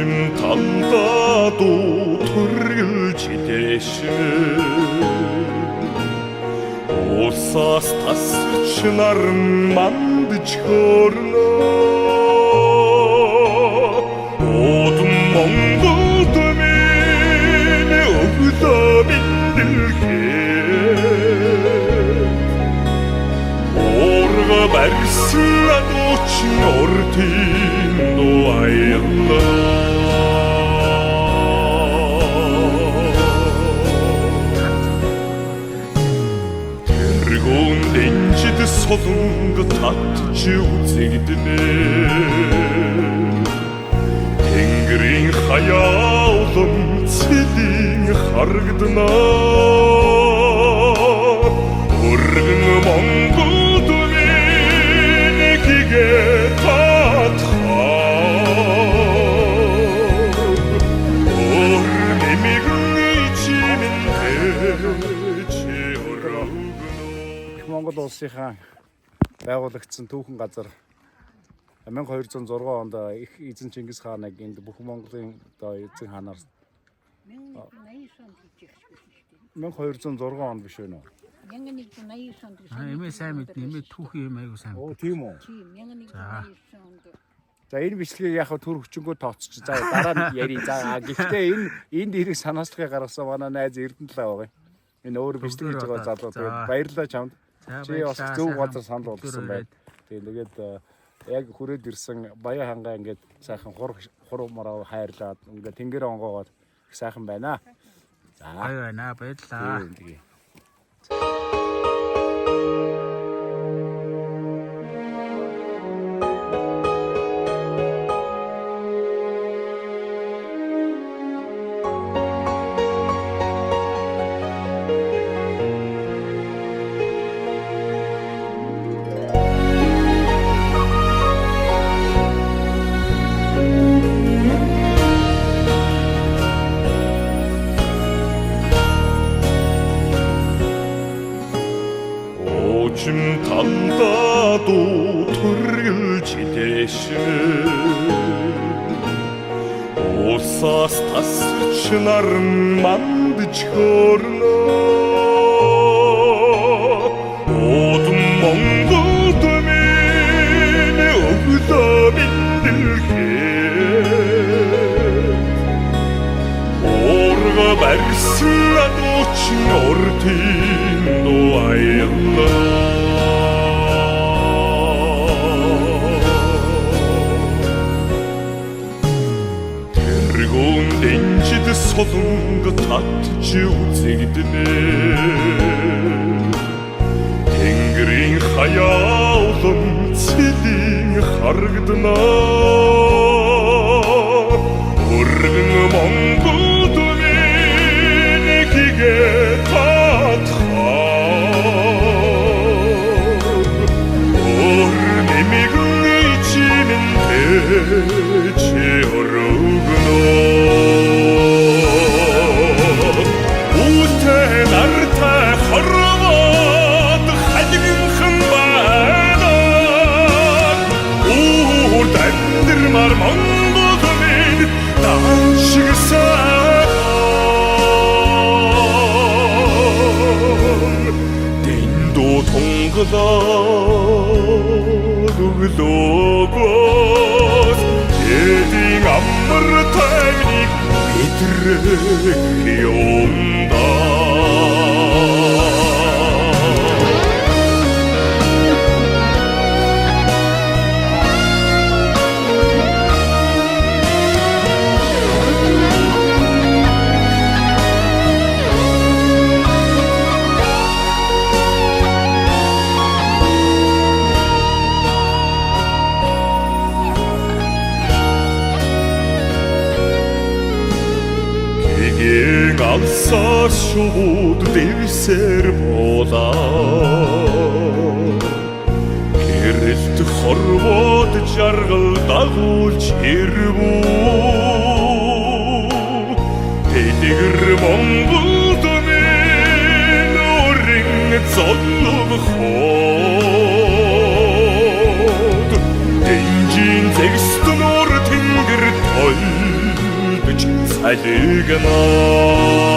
오줌 담다도 түргэлжидээшээ Усаас тасч наран мандж хөөрнөө Одон Монголд минь өглөө мэндэлхээ Орго барьсан адуучин ортын нуу аяллаа Дэнжид солонг татж үзэгдэнэ Тэнгэрийн хаяалан цэлийн харагдана Өргөн Монголд минь гэгээ татхаа Өр нэмигэн чимэн Монгол улсынхаа байгуулагдсан түүхэн газар 1206 онд их эзэн Чингис хааныг энд бүх Монголын одоо эзэн хаанаар 1206 он биш үү? 1189 онд биш. Эмээ сайн мэднэ. Эмээ түүхийн юм айгу сайн. Оо тийм үү. Тийм 1189 онд. За энэ бичлэгийг яг төр хүчингөө тооцч. За дараа нь ярий. За гэхдээ энд хэрэг санаачлахыг гаргасан манай найз Эрдэнэ лаа байгаа юм. Энэ өөр бичлэг хийж байгаа залуу. Тэгээд баярлалаа чамд. Чи бас зөв газар санал болгосон байна. Тэгээд яг хүрээд ирсэн Баян хангаа ингээд сайхан хурмараа хайрлаад ингээд тэнгэр онгоогоод их сайхан байна. За байна баярлалаа. 오줌 담다도 түргэлжидээшээ Усаас тасч наран мандж хөөрнөө Одон Монголд минь өглөө мэндэлхээ Орго барьсан адуучин ортын нуу аяллаа Дэнжид солонг татж үзэгдэнэ Тэнгэрийн хаяалан цэлийн харагдана Өргөн Монголд минь гэгээ татхаа Өр нэмигэн чимэн чи өргөнөө Үүтэй нартай хорвоод халигнхан байна Үрд амьдрмар Монгол минь дан шиг сайн Дэндүү тунгалаад өглөөгөөс Эдийн амар тайвныг мэдрэх юмдаа Алсаар шууд дэвсэр болоо Гэрэлт хорвоод жаргал дагуулж ирвүү Тэдгэр Монголд минь өрин золлогхоод Дэнжин зэгст нуур тэнгэр толь алигнаа